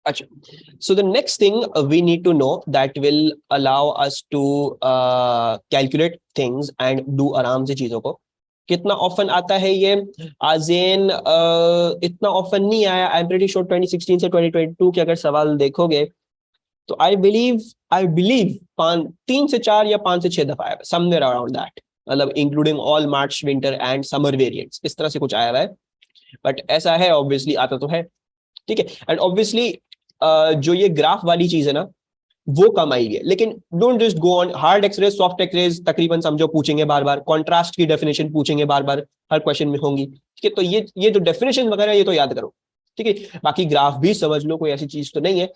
अच्छा, so the next thing we need to know that will allow us to calculate things and do आराम से चीजों को, कितना ऑफन आता है ये, आजेन इतना ऑफन नहीं आया। आई एम प्रीटी श्योर 2016 से 2022 के अगर सवाल देखोगे तो आई बिलीव 3 से 4 या 5 से 6 दफा आया है, समवेयर अराउंड दैट, मतलब including all March winter and summer variants, इस तरह से कुछ आया हुआ है। बट ऐसा है, ऑब्वियसली आता तो है, ठीक है। एंड ऑब्वियसली जो ये ग्राफ वाली चीज है ना, वो कम आई है। लेकिन don't just go on hard X-rays, soft X-rays तकरीबन समझो पूछेंगे बार बार, कॉन्ट्रास्ट की डेफिनेशन पूछेंगे बार बार, हर क्वेश्चन में होंगी, ठीक है। तो ये जो डेफिनेशन वगैरह ये तो याद करो, ठीक है। बाकी ग्राफ भी समझ लो, कोई ऐसी चीज तो नहीं है,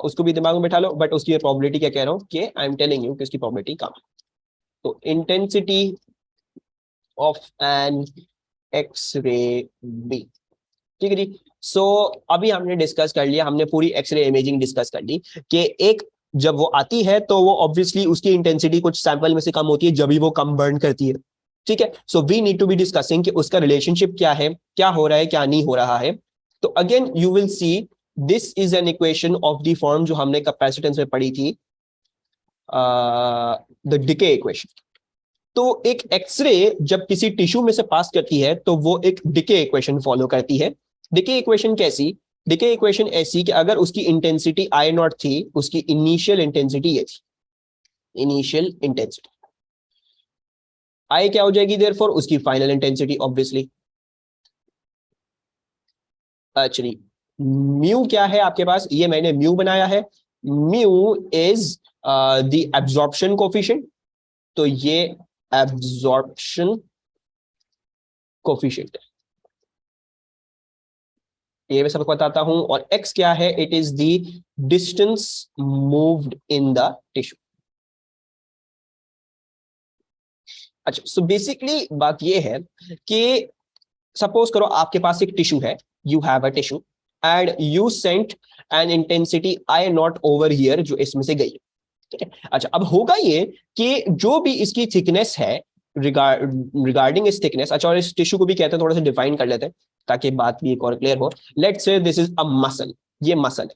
उसको भी दिमाग में बैठा लो। बट उसकी प्रोबेबिलिटी क्या कह रहा हूँ कि आई एम टेलिंग यू कि इसकी प्रोबेबिलिटी कम है। तो intensity of an X-ray B, ठीक है जी। सो अभी हमने डिस्कस कर लिया, हमने पूरी एक्सरे इमेजिंग डिस्कस कर ली कि एक जब वो आती है तो वो ऑब्वियसली उसकी इंटेंसिटी कुछ सैंपल में से कम होती है, जब भी वो कम बर्न करती है, ठीक है। So we need to be discussing कि उसका रिलेशनशिप क्या है, क्या हो रहा है क्या नहीं हो रहा है। तो again you will see this is an equation of the form जो हमने कैपेसिटेंस में पढ़ी थी, द डिके इक्वेशन। तो एक एक्सरे जब किसी टिश्यू में से पास करती है तो वो एक डिके इक्वेशन फॉलो करती है। डिके इक्वेशन कैसी? डिके इक्वेशन ऐसी कि अगर उसकी इंटेंसिटी आई नॉट थी, उसकी इनिशियल इंटेंसिटी ये थी, इनिशियल इंटेंसिटी आई क्या हो जाएगी देयरफॉर उसकी final intensity obviously. Actually mu क्या है आपके पास, ये मैंने म्यू बनाया है, mu is the absorption coefficient. तो ये एब्जॉर्प्शन कोफिशिएंट, ये मैं सबको बताता हूं। और x क्या है? It is the distance moved in the tissue. अच्छा, सो बेसिकली बात ये है कि सपोज करो आपके पास एक टिश्यू है, you have a tissue and you sent an intensity I nought over here जो इसमें से गई, ठीक है। अच्छा, अब होगा ये कि जो भी इसकी थिकनेस है, रिगार्डिंग इस थिकनेस, अच्छा और इस टिश्यू को भी कहते हैं, थोड़ा सा डिफाइन कर लेते हैं ताकि बात भी एक और क्लियर हो। Let's say this is a muscle, ये मसल है।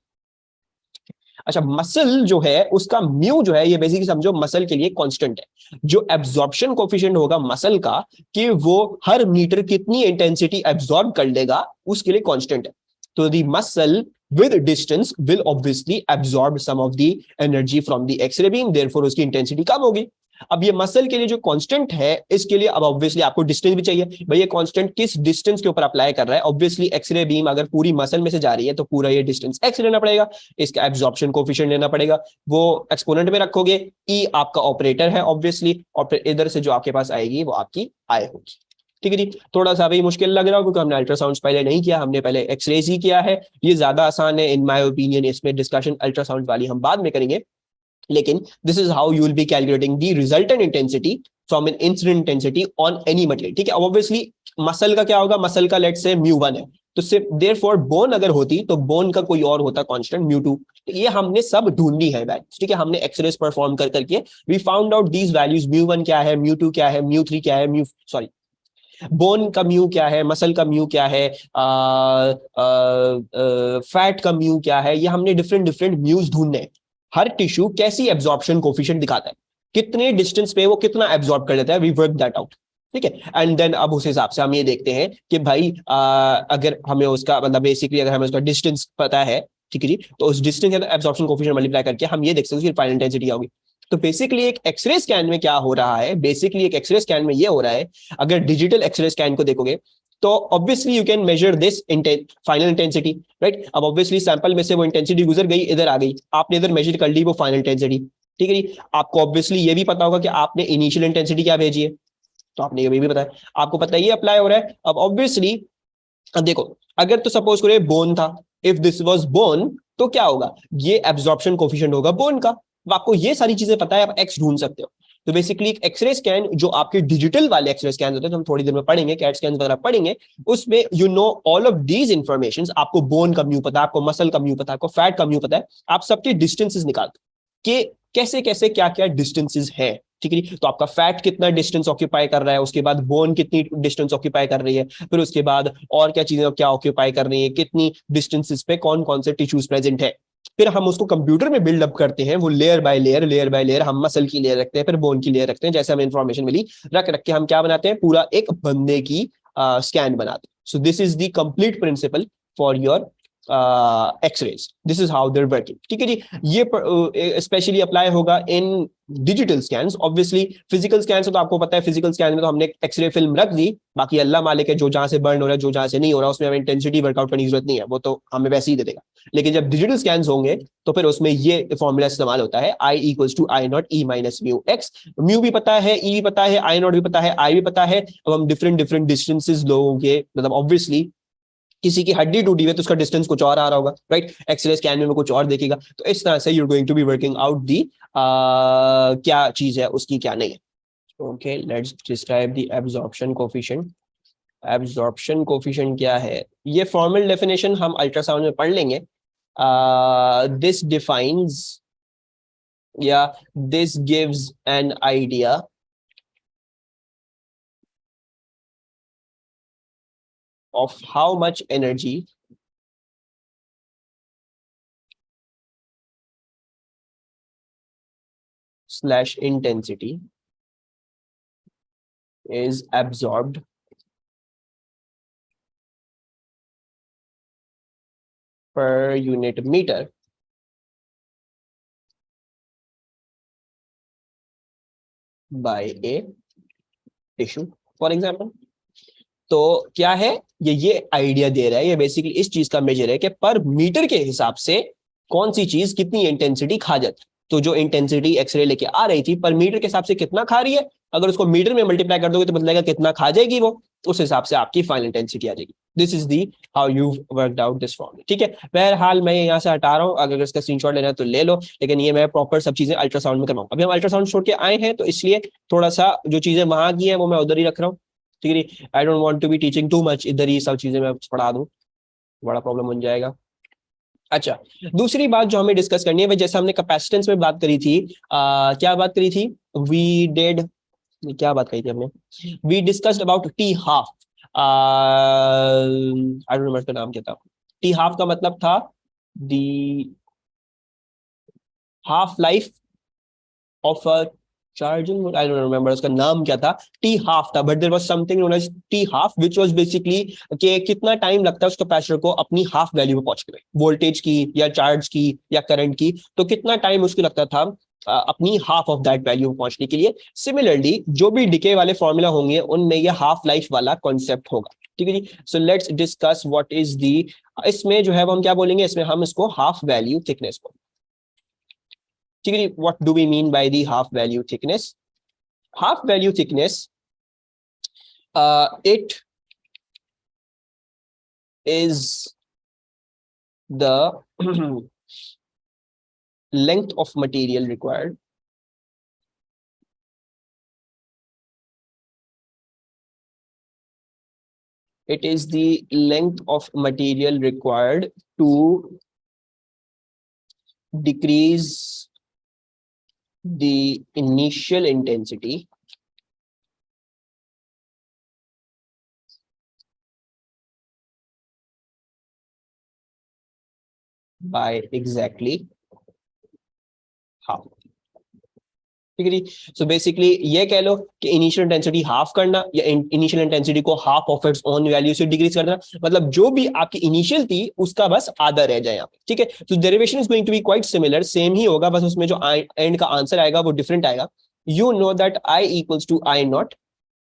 अच्छा, मसल जो है उसका म्यू जो है, ये बेसिकली समझो मसल के लिए कांस्टेंट है। जो एब्जॉर्प्शन कोफिशिएंट होगा मसल का, कि वो हर मीटर कितनी इंटेंसिटी एब्जॉर्ब कर लेगा, उसके लिए कांस्टेंट है। तो the muscle with distance will obviously absorb some of the energy from the x-ray beam, therefore उसकी इंटेंसिटी कम होगी। अब ये मसल के लिए जो कांस्टेंट है, इसके लिए अब ऑब्वियसली आपको डिस्टेंस भी चाहिए। भाई ये कांस्टेंट किस डिस्टेंस के ऊपर अप्लाई कर रहा है? ऑब्वियसली एक्सरे बीम अगर पूरी मसल में से जा रही है तो पूरा ये डिस्टेंस एक्स लेना पड़ेगा, इसका एब्जॉर्प्शन कोफिशिएंट लेना पड़ेगा, वो एक्सपोनेंट में रखोगे, ई आपका ऑपरेटर है ऑब्वियसली, और फिर इधर से जो आपके पास आएगी वो आपकी आई होगी, ठीक है जी। थोड़ा सा अभी मुश्किल लग रहा हो क्योंकि हमने अल्ट्रासाउंड पहले नहीं किया, हमने पहले एक्सरेज ही किया है। ये ज्यादा आसान है इन माय ओपिनियन, इसमें डिस्कशन अल्ट्रासाउंड वाली हम बाद में करेंगे। लेकिन this is how you will B calculating the resultant intensity from an incident intensity on any material, ठीक है। अब ऑब्वियसली मसल का क्या होगा? मसल का लेट्स से म्यू 1 है, तो सिर्फ देयरफॉर बोन अगर होती तो बोन का कोई और होता कांस्टेंट म्यू 2। ये हमने सब ढूंढनी है वैल्यूज, ठीक है। हमने एक्सरेज परफॉर्म कर करके we found out these values, mu 1 क्या है, म्यू 2 क्या है, म्यू 3 क्या है, म्यू सॉरी बोन का म्यू क्या है, मसल का म्यू क्या है, फैट का म्यू क्या है, ये हमने डिफरेंट डिफरेंट म्यूज ढूंढने हैं। हर टिश्यू कैसी एब्जॉर्प्शन कोफिशिएंट दिखाता है, कितने डिस्टेंस पे वो कितना एब्जॉर्ब कर लेता है, वी वर्क दैट आउट, ठीक है। एंड देन अब उस हिसाब से हम ये देखते हैं कि भाई अगर हमें उसका मतलब बेसिकली अगर हमें उसका डिस्टेंस पता है, ठीक है जी, तो उस डिस्टेंस या एब्जॉर्प्शन कोफिशिएंट मल्टीप्लाई करके हम ये देख सकते हैं फाइनल इंटेंसिटी होगी। तो बेसिकली एक एक्सरे स्कैन में क्या हो रहा है, बेसिकली एक एक्सरे स्कैन में ये हो रहा है, अगर डिजिटल एक्सरे स्कैन को देखोगे तो obviously you can measure this final intensity, right. अब ऑब्वियसली सैंपल में से वो इंटेंसिटी गुजर गई, इधर आ गई, आपने इधर मेजर कर ली वो फाइनल इंटेंसिटी, ठीक है जी। आपको ऑब्वियसली ये भी पता होगा कि आपने इनिशियल इंटेंसिटी क्या भेजी है, तो आपने ये भी पता है, आपको पता है ये अप्लाई हो रहा है। अब ऑब्वियसली अब देखो, अगर तो सपोज करो बोन था, इफ दिस वाज बोन तो क्या होगा? ये एब्जॉर्प्शन कोफिशिएंट होगा बोन का। अब आपको ये सारी चीजें पता है, आप एक्स ढूंढ सकते हो। तो बेसिकली एक एक्सरे स्कैन जो आपके डिजिटल वाले एक्सरे स्कैन होते हैं, तो हम थोड़ी देर में पढ़ेंगे, कैट स्कैन वगैरह पढ़ेंगे, उसमें you know all of these information. आपको बोन का म्यू पता है, आपको मसल का म्यू पता है, आपको फैट का म्यू पता है, आप सबके डिस्टेंसेस निकालते कि कैसे कैसे क्या क्या डिस्टेंसेस है, ठीक है। तो आपका फैट कितना डिस्टेंस ऑक्यूपाई कर रहा है, उसके बाद बोन कितनी डिस्टेंस ऑक्यूपाई कर रही है, फिर उसके बाद और क्या चीजें क्या ऑक्यूपाई कर रही है, कितनी डिस्टेंसेस पे कौन कौन से टिश्यूज प्रेजेंट है। फिर हम उसको कंप्यूटर में बिल्डअप करते हैं, वो लेयर बाय लेयर हम मसल की लेयर रखते हैं, फिर बोन की लेयर रखते हैं, जैसे हमें इंफॉर्मेशन मिली रख रख के हम क्या बनाते हैं, पूरा एक बंदे की स्कैन बनाते हैं। So this is the complete principle for your X-rays, this is how they're working. ठीक है जी। ये स्पेशली अप्लाई होगा in digital scans. Obviously physical scan से तो आपको पता है, फिजिकल स्कैन में तो हमने एक्सरे फिल्म रख दी, बाकी अल्लाह मालिक है जो जहां से बर्न हो रहा है जो जहां से नहीं हो रहा उसमें हमें इंटेंसिटी वर्कआउट करने की जरूरत नहीं है, वो तो हमें वैसे ही दे देगा। लेकिन जब डिजिटल स्कैन होंगे तो फिर उसमें ये फॉर्मूला इस्तेमाल होता है, I equals to I not e minus mu x. Mu भी पता है, ई भी पता है, आई नॉट भी पता है, आई भी पता है। अब हम डिफरेंट डिफरेंट डिस्टेंसेस लोगों मतलब ऑब्वियसली किसी की हड्डी टूटी हुई तो उसका डिस्टेंस कुछ और आ रहा होगा, राइट। एक्सरे स्कैन में कुछ और देखेगा। तो इस तरह से you are going to be working out the क्या चीज है उसकी क्या नहीं है। Okay, let's describe the absorption coefficient. Absorption coefficient क्या है, ये फॉर्मल डेफिनेशन हम अल्ट्रासाउंड में पढ़ लेंगे। दिस डिफाइंस या this gives an idea of how much energy slash intensity is absorbed per unit meter by a tissue, for example। तो क्या है, ये आइडिया दे रहा है, ये बेसिकली इस चीज का मेजर है कि पर मीटर के हिसाब से कौन सी चीज कितनी इंटेंसिटी खा जाती है। तो जो इंटेंसिटी एक्सरे लेके आ रही थी पर मीटर के हिसाब से कितना खा रही है, अगर उसको मीटर में मल्टीप्लाई कर दोगे तो बदलेगा कितना खा जाएगी वो, उस हिसाब से आपकी फाइनल इंटेंसिटी आ जाएगी। This is the how you worked out this formula. ठीक है, बहरहाल मैं यहाँ से हटा रहा हूँ, अगर इसका स्क्रीनशॉट लेना है तो ले लो, लेकिन ये मैं प्रॉपर सब चीजें अल्ट्रासाउंड में करवाऊँ। अभी हम अल्ट्रासाउंड छोड़ के आए हैं तो इसलिए थोड़ा सा जो चीजें वहां की है वो मैं उधर ही रख रहा हूँ। ठीक है, I don't want to be teaching too much, इधर ही सब चीजें मैं पढ़ा दूं, बड़ा प्रॉब्लम बन जाएगा। अच्छा, दूसरी बात जो हमें डिस्कस करनी है वह जैसे हमने कैपेसिटेंस में बात करी थी, क्या बात करी थी, वी डिड, क्या बात कही थी हमने, we discussed about T half. I don't remember का नाम क्या था। टी हाफ का मतलब था the half life of a charging, I don't remember उसका नाम क्या था, टी हाफ था, but there was something known as T half which was basically कि कितना टाइम लगता है उस कैपेसिटर को अपनी हाफ वैल्यू पे पहुंचने में, वोल्टेज की या चार्ज की या करंट की, तो कितना टाइम उसको लगता था अपनी हाफ ऑफ दैट वैल्यू पहुंचने के लिए। सिमिलरली जो भी डिके वाले फॉर्मूला होंगे उनमें ये हाफ लाइफ वाला कॉन्सेप्ट होगा। ठीक है जी। So let's discuss what is the, इसमें जो है वो हम क्या बोलेंगे, इसमें हम इसको हाफ वैल्यू थिकनेस को, ठीक है, what do we mean by the half value thickness. half value thickness, it is the length of material required it is the length of material required to decrease the initial intensity by exactly half। ठीक है जी। So basically ये कह लो कि initial intensity half करना या initial intensity को half of its own value से डिक्रीज करना, मतलब जो भी आपकी इनिशियल थी उसका बस आधा रह जाए यहाँ पे। ठीक है, तो derivation is going to be quite similar, same ही होगा, बस उसमें जो एंड का आंसर आएगा वो डिफरेंट आएगा। You know that I equals to I not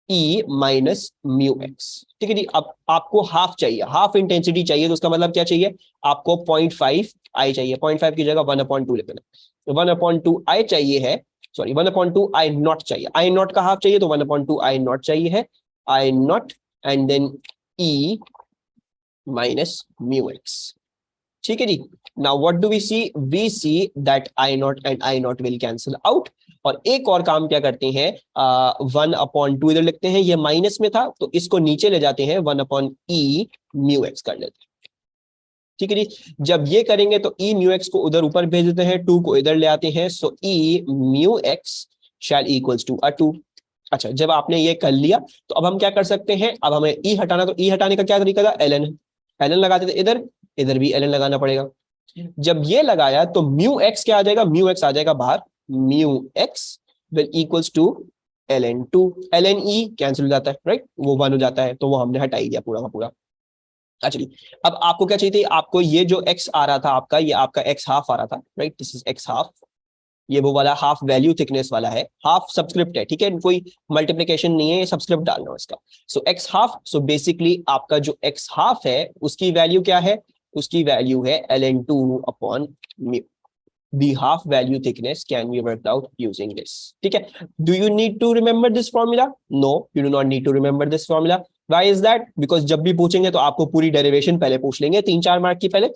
e minus mu x. ठीक है जी। अब आपको हाफ चाहिए, हाफ इंटेंसिटी चाहिए, तो उसका मतलब क्या चाहिए, आपको 0.5 आई चाहिए, 0.5 की जगह 1/2 लिख देना, 1/2 आई चाहिए है, सॉरी 1/2 आई नॉट चाहिए, आई नॉट का हाफ चाहिए तो 1/2 आई नॉट चाहिए है, I not and then e minus mu x. ठीक है जी। Now what do we see that I not and I not will cancel out. और एक और काम क्या करते हैं, 1/2 इधर लिखते हैं, ये माइनस में था तो इसको नीचे ले जाते हैं, 1/e म्यू एक्स कर लेते हैं। ठीक है जी। जब ये करेंगे तो ई म्यू एक्स को उधर ऊपर भेज देते हैं, 2 को इधर ले आते हैं, so e mu x shall equals to a 2। अच्छा, जब आपने ये कर लिया तो अब हम क्या कर सकते हैं, अब हमें ई हटाना, तो ई हटाने का क्या तरीका था, एल एन, एल एन लगाते थे इधर, इधर भी एल एन लगाना पड़ेगा। जब ये लगाया तो म्यू एक्स क्या आ जाएगा, म्यू एक्स आ जाएगा बाहर, mu x will equals to l n two, l n e cancel हो जाता है, राइट, वो 1 हो जाता है, तो वो हमने हटा ही दिया पूरा का पूरा। अच्छा जी, अब आपको क्या चाहिए थी, आपको ये जो x आ रहा था आपका, ये आपका x हाफ आ रहा था, right, this is x half, ये वो वाला हाफ वैल्यू थिकनेस वाला है, हाफ सबस्क्रिप्ट है, ठीक है, कोई मल्टीप्लिकेशन नहीं है, ये सबस्क्रिप्ट डालना है इसका। सो x हाफ, सो बेसिकली आपका जो x हाफ है उसकी वैल्यू क्या है, उसकी वैल्यू है ln2 upon mu, the half value thickness can be worked out using this, ठीक है। Do you need to remember this formula? No, you do not need to remember this formula. Why is that? Because जब भी पूछेंगे तो आपको पूरी derivation पहले पूछ लेंगे, 3-4 मार्क की पहले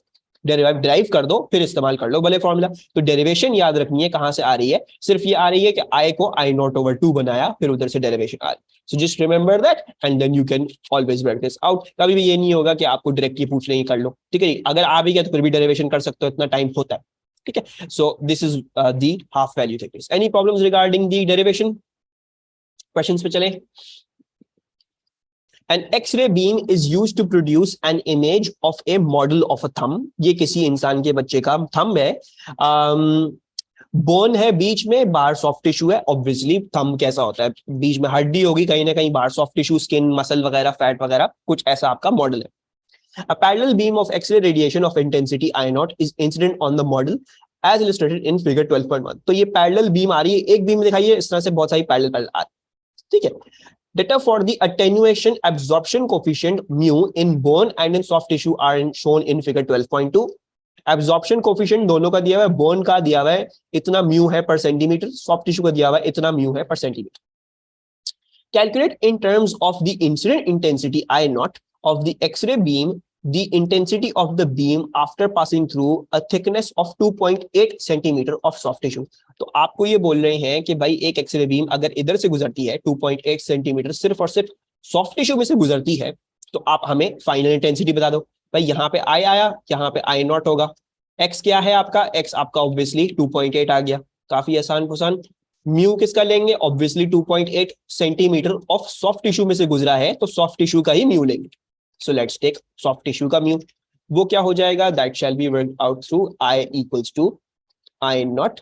डेराइव कर दो, फिर इस्तेमाल कर लो भले फॉर्मूला। तो डेरिवेशन याद रखनी है कहां से आ रही है, सिर्फ ये आ रही है कि आई को आई नॉट ओवर 2 बनाया, फिर उधर से डेरिवेशन आ रही है। So just remember that and then you can always work this out. कभी भी ये नहीं होगा कि आपको डायरेक्टली पूछ लेंगे कर लो, ठीक है, अगर आ भी गया तो फिर भी डेरिवेशन कर सकते हो, इतना टाइम होता है, ठीक है। So this is the half value thickness. Any problems regarding the derivation? Questions पे चलें। An X-ray beam is used to produce an image of a model of a thumb. ये किसी इंसान के बच्चे का थंब है, बोन है बीच में, बाहर सॉफ्ट टिश्यू है। ऑब्वियसली थंब कैसा होता है, बीच में हड्डी होगी कहीं ना कहीं, बाहर सॉफ्ट टिश्यू, स्किन, मसल वगैरह, फैट वगैरह, कुछ ऐसा आपका मॉडल है। A parallel beam of X-ray radiation of intensity I naught is incident on the model as illustrated in figure 12.1। तो ये पैरेलल बीम आ रही है, एक बीम दिखाई है, इस तरह से बहुत सारी पैरेलल आ रही है, ठीक है। Data for the attenuation absorption coefficient mu in bone and in soft tissue are shown in figure 12.2। Absorption coefficient दोनों का दिया हुआ है, बोन का दिया हुआ है इतना म्यू है पर सेंटीमीटर, सॉफ्ट टिश्यू का दिया हुआ है इतना म्यू है पर centimetre. Calculate in terms of the incident intensity I naught of the X-ray beam the intensity of the beam after passing through a thickness of 2.8 centimeter of soft tissue। तो आपको ये बोल रहे हैं कि भाई एक एक्सरे बीम अगर इधर से गुजरती है 2.8 सेंटीमीटर सिर्फ और सिर्फ सॉफ्ट टिश्यू में से गुजरती है, तो आप हमें फाइनल इंटेंसिटी बता दो। भाई यहाँ पे आई आया, यहाँ पे आई नॉट होगा, एक्स क्या है आपका, एक्स आपका ऑब्वियसली 2.8 आ गया, काफी आसान फुसान। म्यू किसका लेंगे, obviously 2.8 centimetre of soft tissue में से गुजरा है, तो सॉफ्ट टिश्यू का ही म्यू लेंगे। So let's take soft tissue का म्यू, वो क्या हो जाएगा, that shall be worked out through I equals to I not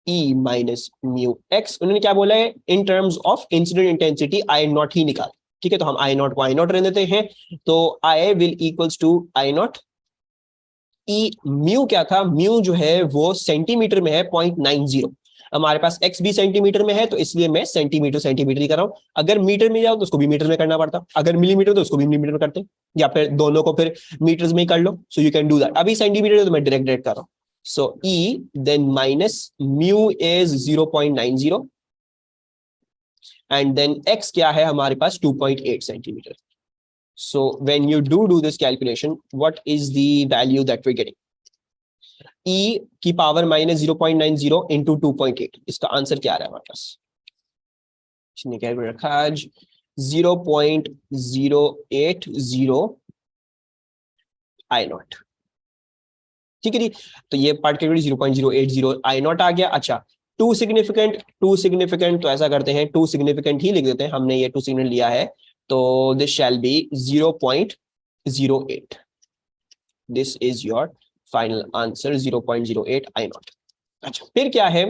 e minus mu x. उन्होंने क्या बोला है, in terms of incident intensity I nought ही निकाल, ठीक है, तो हम आई नॉट को आई नॉट रहने देते हैं, तो I will equals to I not e, mu क्या था, म्यू जो है वो सेंटीमीटर में है 0.90, हमारे पास एक्स भी सेंटीमीटर में है तो इसलिए मैं सेंटीमीटर सेंटीमीटर ही कर रहा हूं। अगर मीटर में जाओ तो उसको भी मीटर में करना पड़ता, अगर मिलीमीटर तो उसको भी मिलीमीटर में करते, या फिर दोनों को फिर मीटर्स में ही कर लो। So you can do that, अभी सेंटीमीटर तो मैं डायरेक्ट कर रहा हूं। So E then minus mu is 0.90 and then X क्या है हमारे पास 2.8 centimetre. So when you do this calculation, what is the value that we're getting? E की पावर माइनस 0.90 इंटू 2.8, इसका आंसर क्या आ रहा है हमारे पास, इसने क्या रखा आज 0.080 आई नॉट, ठीक है जी। तो ये पार्ट कैटेगरी 0.080 आई नॉट आ गया। अच्छा, टू सिग्निफिकेंट तो ऐसा करते हैं, टू सिग्निफिकेंट ही लिख देते हैं, हमने ये टू सिग्निफिकेंट लिया है, तो this shall be 0.08, this is your final answer 0.08 I nought. अच्छा, फिर क्या है,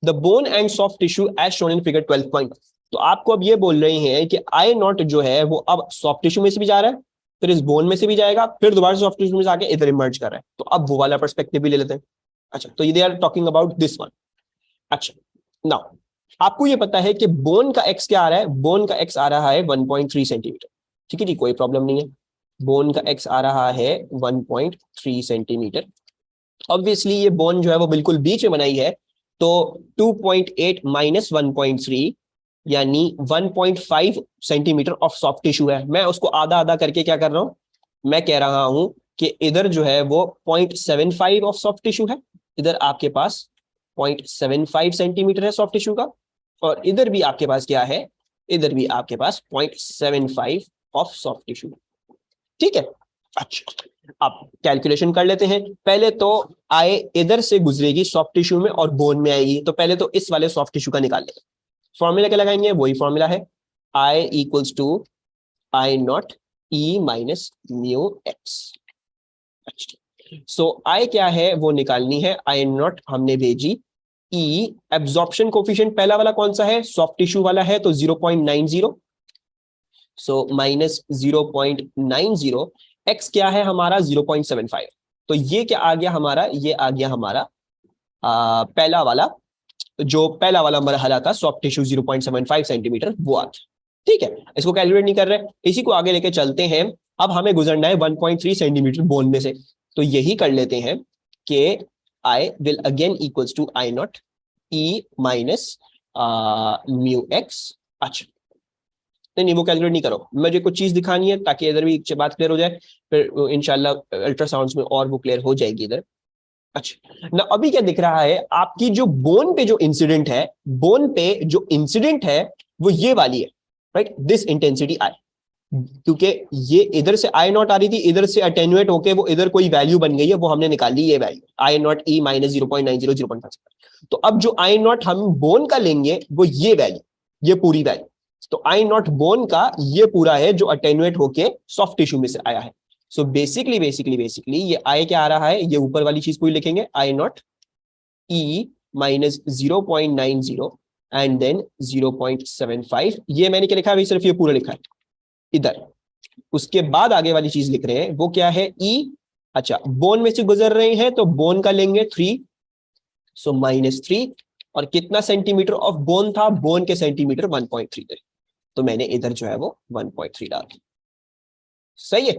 the bone and soft tissue as shown in figure 12.1। तो आपको अब ये बोल रहे हैं कि आई नॉट जो है वो अब सॉफ्ट टिश्यू में से भी जा रहा है, फिर इस बोन में से भी जाएगा, फिर दोबारा सॉफ्ट टिश्यू में जाके इधर इमर्ज कर रहा है, तो अब वो वाला पर्सपेक्टिव भी ले लेते हैं। अच्छा, तो ये they are talking about this one. अच्छा, नाउ आपको ये पता है कि बोन का एक्स क्या आ रहा है, बोन का एक्स आ रहा है 1.3 सेंटीमीटर, ठीक है जी, कोई प्रॉब्लम नहीं है, बोन का एक्स आ रहा है 1.3 सेंटीमीटर। ऑब्वियसली ये बोन जो है वो बिल्कुल बीच में बनाई है, तो 2.8 माइनस 1.3 यानी 1.5 सेंटीमीटर ऑफ सॉफ्ट टिश्यू है। मैं उसको आधा आधा करके क्या कर रहा हूं, मैं कह रहा हूं कि इधर जो है वो 0.75 ऑफ सॉफ्ट टिश्यू है, इधर आपके पास 0.75 सेंटीमीटर है सॉफ्ट टिश्यू का, और इधर भी आपके पास क्या है, इधर भी आपके पास 0.75 ऑफ सॉफ्ट टिश्यू, ठीक है। अच्छा, अब कैलकुलेशन कर लेते हैं। पहले तो आई इधर से गुजरेगी सॉफ्ट टिश्यू में और बोन में आएगी, तो पहले तो इस वाले सॉफ्ट टिश्यू का निकाल लेंगे। फॉर्मूला क्या लगाएंगे? वही फॉर्मूला है, I equals to I not e minus mu x. So I क्या है वो निकालनी है, आई नॉट हमने भेजी, ई एब्जॉर्प्शन कोफिशिएंट पहला वाला कौन सा है? सॉफ्ट टिश्यू वाला है, तो 0.90, सो माइनस 0.90, एक्स क्या है हमारा? 0.75। तो ये क्या आ गया हमारा? ये आ गया हमारा पहला वाला, जो पहला वाला मरहला था सॉफ्ट टिश्यू 0.75 सेंटीमीटर, वो आ गया। ठीक है, इसको कैलकुलेट नहीं कर रहे, इसी को आगे लेके चलते हैं। अब हमें गुजरना है 1.3 सेंटीमीटर बोन में से, तो यही कर लेते हैं कि I will again equals to I not e minus mu x. अच्छा, नहीं वो कैलकुलेट नहीं करो, मुझे कुछ चीज दिखानी है ताकि इधर भी बात क्लियर हो जाए, फिर इंशाल्लाह अल्ट्रासाउंड्स में और वो क्लियर हो जाएगी इधर। अच्छा ना, अभी क्या दिख रहा है आपकी जो बोन पे जो इंसिडेंट है, बोन पे जो इंसिडेंट है वो ये वाली है, राइट, दिस इंटेंसिटी आई, क्योंकि ये इधर से आई नॉट आ रही थी, इधर से अटेन्युएट होके वो इधर कोई वैल्यू बन गई है, वो हमने निकाली ये value I not e minus 0.90 0.5। तो अब जो आई नॉट हम बोन का लेंगे वो ये वैल्यू, ये पूरी वैल्यू, तो आई नॉट बोन का ये पूरा है जो अटेन्युएट होके सॉफ्ट टिश्यू में से आया है। सो बेसिकली ये आई क्या आ रहा है, ये ऊपर वाली चीज पूरी लिखेंगे, I not e minus 0.90 and then 0.75, ये मैंने क्या लिखा है? सिर्फ ये पूरा लिखा है इधर। उसके बाद आगे वाली चीज लिख रहे हैं वो क्या है? ई, अच्छा बोन में से गुजर रहे हैं तो बोन का लेंगे 3, सो -3, और कितना सेंटीमीटर ऑफ बोन था? बोन के सेंटीमीटर 1.3 थे, तो मैंने इधर जो है वो 1.3 डाल दिया। सही है,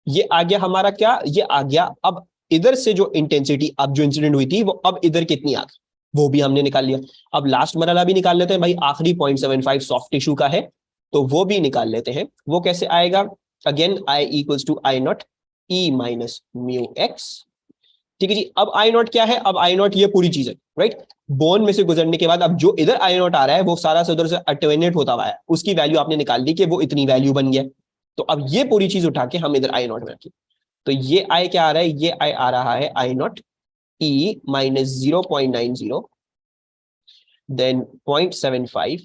ये आ गया हमारा क्या? ये आ गया। अब इधर से जो इंटेंसिटी अब जो इंसिडेंट हुई थी वो अब इधर कितनी आ गई, वो भी हमने निकाल लिया। अब लास्ट मरहला भी निकाल लेते हैं भाई, आखिरी 0.75 सॉफ्ट टिश्यू का है, तो वो भी निकाल लेते हैं। वो कैसे आएगा? Again I equals to I not e minus mu x. ठीक है जी, अब आई नॉट क्या है? अब आई नॉट ये पूरी चीज है, राइट, बोन में से गुजरने के बाद अब जो इधर आई नॉट आ रहा है वो सारा से उधर से अटेन्युएट होता हुआ है, उसकी वैल्यू आपने निकाल दी कि वो इतनी वैल्यू बन गया। तो अब ये पूरी चीज उठा के हम इधर आई नॉट में रखें, तो ये आई क्या आ रहा है? ये आई आ रहा है I not e minus 0.90 then 0.75,